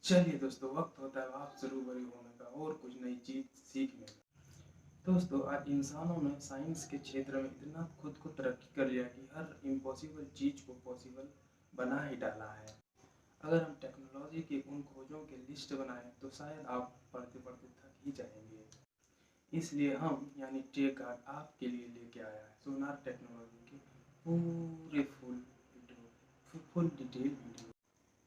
चलिए दोस्तों, वक्त होता है आपसे रूबरू होने का और कुछ नई चीज सीखने का। दोस्तों, आज इंसानों ने साइंस के क्षेत्र में इतना खुद को तरक्की कर लिया कि हर इम्पॉसिबल चीज को पॉसिबल बना ही डाला है। अगर हम टेक्नोलॉजी की उन खोजों की लिस्ट बनाएं तो शायद आप पढ़ते पढ़ते थक ही जाएंगे। इसलिए हम यानी टेक गार्ड आपके लिए लेके आया है सोनार टेक्नोलॉजी की पूरे फुल डिटेल वीडियो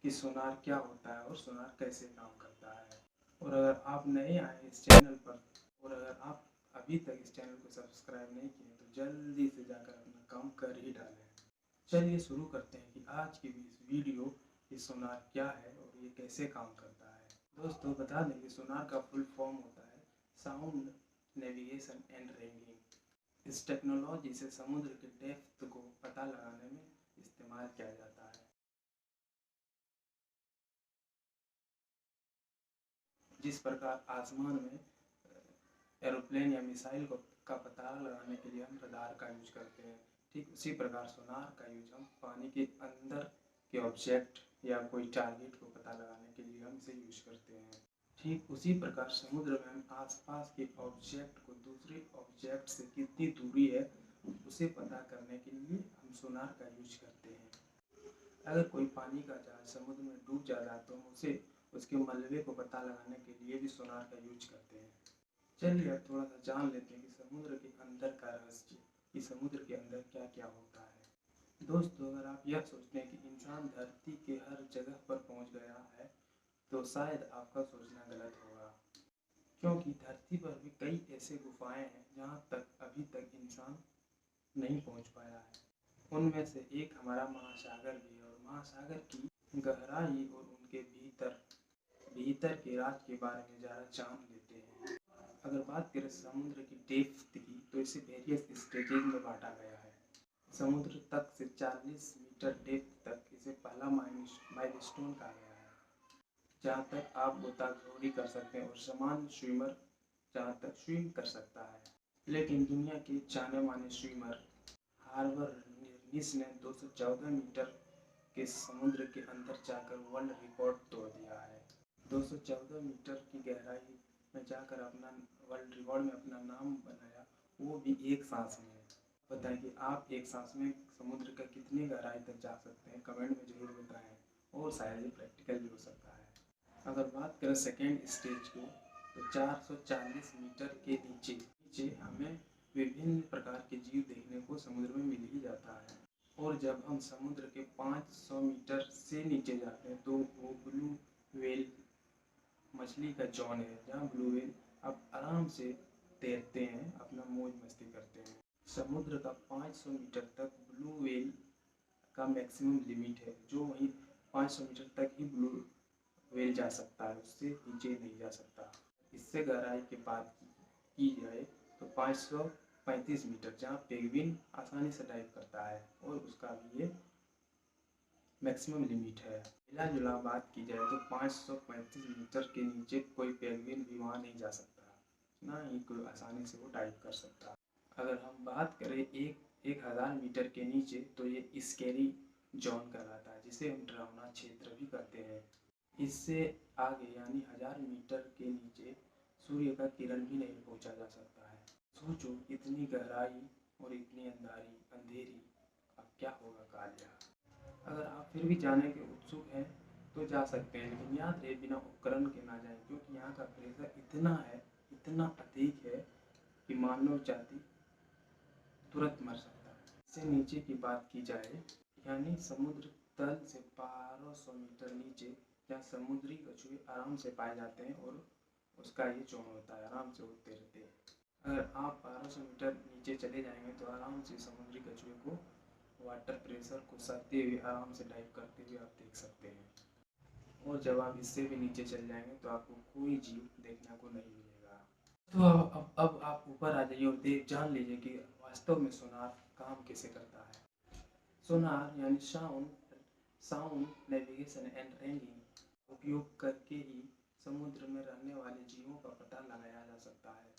कि सोनार क्या होता है और सोनार कैसे काम करता है। और अगर आप नए आए इस चैनल पर और अगर आप अभी तक इस चैनल को सब्सक्राइब नहीं किए तो जल्दी से जाकर अपना काम कर ही डालें। चलिए शुरू करते हैं कि आज की इस वीडियो कि सोनार क्या है और ये कैसे काम करता है। दोस्तों, बता दें कि सोनार का फुल फॉर्म होता है साउंड नेविगेशन एंड रैंकिंग। इस टेक्नोलॉजी से समुद्र के डेप्थ को पता लगाने में इस्तेमाल किया जाता है। जिस प्रकार आसमान में एरोप्लेन या मिसाइल का पता लगाने के लिए हम रडार का यूज करते हैं, ठीक उसी प्रकार सोनार का यूज हम पानी के अंदर के ऑब्जेक्ट या कोई टारगेट को पता लगाने के लिए हम इसे यूज करते हैं। ठीक उसी प्रकार समुद्र में हम आसपास के ऑब्जेक्ट को दूसरे ऑब्जेक्ट से कितनी दूरी है उसे पता करने के लिए हम सोनार का यूज करते हैं। अगर कोई पानी का जहाज समुद्र में डूब जाता है तो हम उसे उसके मलबे को पता लगाने के लिए भी सोनार का यूज करते हैं। चलिए अब थोड़ा सा जान लेते हैं कि समुद्र के अंदर का रहस्य, कि समुद्र के अंदर क्या क्या होता है। दोस्तों, अगर आप यह सोचते हैं कि इंसान धरती के हर जगह पर पहुंच गया है तो शायद आपका सोचना गलत होगा, क्योंकि धरती पर भी कई ऐसे गुफाएं हैं जहां तक अभी तक इंसान नहीं पहुंच पाया है। उनमें से एक हमारा महासागर भी है और महासागर की गहराई और उनके भीतर भीतर के राज के बारे में ज़्यादा जान लेते हैं। अगर बात करें समुद्र की डेप्थ की तो इसे वेरियस स्टेजेज में बांटा गया है। समुद्र तक से 40 मीटर डेप्थ तक इसे पहला माइलस्टोन कहा गया है, जहाँ तक आप गोताखोरी कर सकते हैं और सामान्य स्विमर जहाँ तक स्विम कर सकता है। लेकिन दुनिया के जाने माने स्विमर हार्बर निस ने 214 मीटर के समुद्र के अंदर जाकर वर्ल्ड रिकॉर्ड तोड़ दिया है। 214 मीटर की गहराई में जाकर अपना वर्ल्ड रिकॉर्ड में अपना नाम बनाया, वो भी एक सांस में। बताएं कि आप एक सांस में समुद्र का कितनी गहराई तक जा सकते हैं, कमेंट में जरूर बताएं और शायद ये प्रैक्टिकल भी हो सकता है। अगर बात करें सेकेंड स्टेज की तो 440 मीटर के नीचे नीचे हमें विभिन्न प्रकार के जीव देखने को समुद्र में मिल ही जाता है। और जब हम समुद्र के 500 मीटर से नीचे जाते हैं तो वो ब्लू व्हेल मछली का जॉन है, जहाँ ब्लू व्हेल अब आराम से तैरते हैं, अपना मौज मस्ती करते हैं। समुद्र का 500 मीटर तक ब्लू व्हेल का मैक्सिमम लिमिट है, जो वहीं 500 मीटर तक ही ब्लू व्हेल जा सकता है, उससे नीचे नहीं जा सकता। इससे गहराई की बात की जाए तो 535 मीटर, जहाँ पेंगुइन आसानी से डाइव करता है और उसका भी ये मैक्सिमम लिमिट है। मिला जुला बात की जाए तो 535 मीटर के नीचे कोई पेंगुइन भी वहाँ नहीं जा सकता, ना ही कोई आसानी से वो डाइव कर सकता। अगर हम बात करें 1000 मीटर के नीचे तो ये स्केरी जोन कहलाता है, जिसे हम डरावना क्षेत्र भी कहते हैं। इससे आगे यानी 1000 मीटर के नीचे सूर्य का किरण भी नहीं पहुंचा जा सकता है। सोचो, इतनी गहराई और इतनी अंधेरी, अब क्या होगा कालिया। अगर आप फिर भी जाने के उत्सुक हैं तो जा सकते हैं, लेकिन याद रहे बिना उपकरण के ना जाएं, क्योंकि यहाँ का प्रेशर इतना है, इतना अधिक है कि मानव जाति तुरंत मर सकता है। इससे नीचे की बात की जाए यानी समुद्र तल से 1200 मीटर नीचे, जहाँ समुद्री कछुए आराम से पाए जाते हैं और उसका ये जोन होता है, आराम से वो तैरते हैं। अगर आप 1200 मीटर नीचे चले जाएंगे तो आराम से समुद्री कछुए को वाटर प्रेशर को सहते हुए आराम से डाइव करते हुए आप देख सकते हैं। और जब आप इससे भी नीचे चल जाएंगे तो आपको कोई जीव देखने को नहीं मिलेगा। तो अब आप ऊपर आ जाइए और देख जान लीजिए कि वास्तव में सोनार काम कैसे करता है। सोनार यानी साउंड नेविगेशन एंड रैंकिंग उपयोग करके ही समुद्र में रहने वाले जीवों का पता लगाया जा सकता है।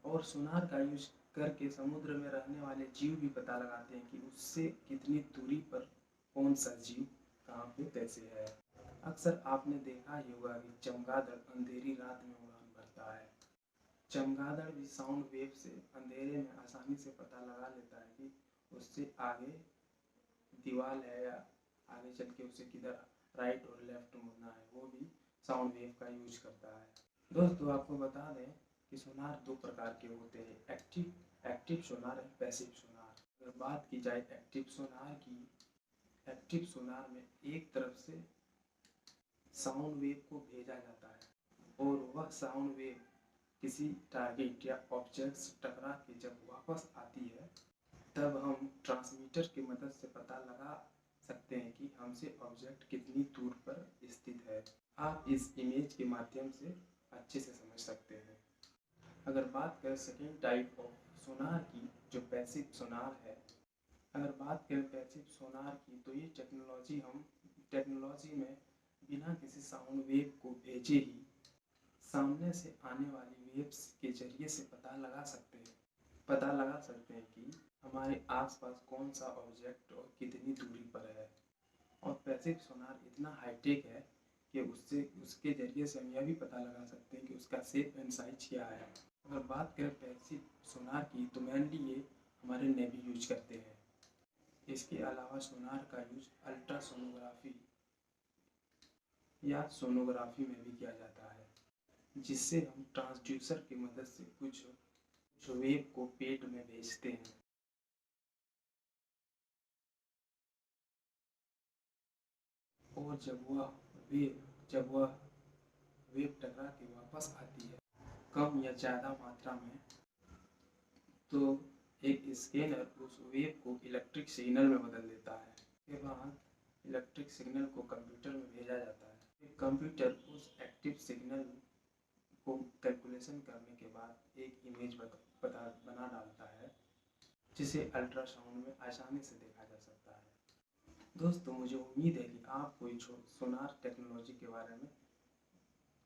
और सोनार का यूज करके समुद्र में रहने वाले जीव भी पता लगाते हैं कि उससे कितनी दूरी पर कौन सा जीव कहाँ पे कैसे है। अक्सर आपने देखा ही होगा कि चमगादड़ अंधेरी रात में उड़ान भरता है। चमगादड़ भी साउंड वेव से अंधेरे में आसानी से पता लगा लेता है कि उससे आगे दीवार है या आगे चल के उसे किधर राइट और लेफ्ट मुड़ना है। वो भी साउंड वेव का यूज करता है। दोस्तों आपको बता दें कि सोनार दो प्रकार के होते हैं, एक्टिव सोनार और पैसिव सोनार। अगर बात की जाए एक्टिव सोनार की, एक्टिव सोनार में एक तरफ से साउंड वेव को भेजा जाता है और वह साउंड वेव किसी टारगेट या ऑब्जेक्ट से टकरा के जब वापस आती है तब हम ट्रांसमीटर की मदद से पता लगा सकते हैं कि हमसे ऑब्जेक्ट कितनी दूर पर स्थित है। आप इस इमेज के माध्यम से अच्छे से समझ सकते हैं। अगर बात करें सेकेंड टाइप ऑफ सोनार की जो पैसिव सोनार है, अगर बात करें पैसिव सोनार की तो ये टेक्नोलॉजी में बिना किसी साउंड वेव को भेजे ही सामने से आने वाली वेव्स के जरिए से पता लगा सकते हैं कि हमारे आसपास कौन सा ऑब्जेक्ट और कितनी दूरी पर है। और पैसिव सोनार इतना हाईटेक है कि उसके जरिए से हम यह भी पता लगा सकते हैं कि उसका शेप एंड साइज क्या है। अगर बात करें पैसिव सोनार की तो मेनली ये हमारे नेवी यूज करते हैं। इसके अलावा सोनार का यूज अल्ट्रासोनोग्राफी या सोनोग्राफी में भी किया जाता है, जिससे हम ट्रांसड्यूसर की मदद से कुछ वेव को पेट में भेजते हैं और जब वह वेव टकरा के वापस आती है कम या ज़्यादा मात्रा में, तो एक स्कैनर उस वेव को इलेक्ट्रिक सिग्नल में बदल देता है। इसके बाद इलेक्ट्रिक सिग्नल को कंप्यूटर में भेजा जाता है। कंप्यूटर उस एक्टिव सिग्नल को कैलकुलेशन करने के बाद एक इमेज बना डालता है, जिसे अल्ट्रासाउंड में आसानी से देखा जा सकता है। दोस्तों मुझे उम्मीद है कि आपको सोनार टेक्नोलॉजी के बारे में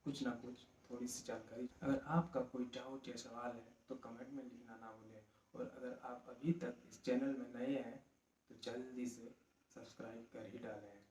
कुछ ना कुछ थोड़ी सी जानकारी। अगर आपका कोई डाउट या सवाल है तो कमेंट में लिखना ना भूलें, और अगर आप अभी तक इस चैनल में नए हैं तो जल्दी से सब्सक्राइब कर ही डालें।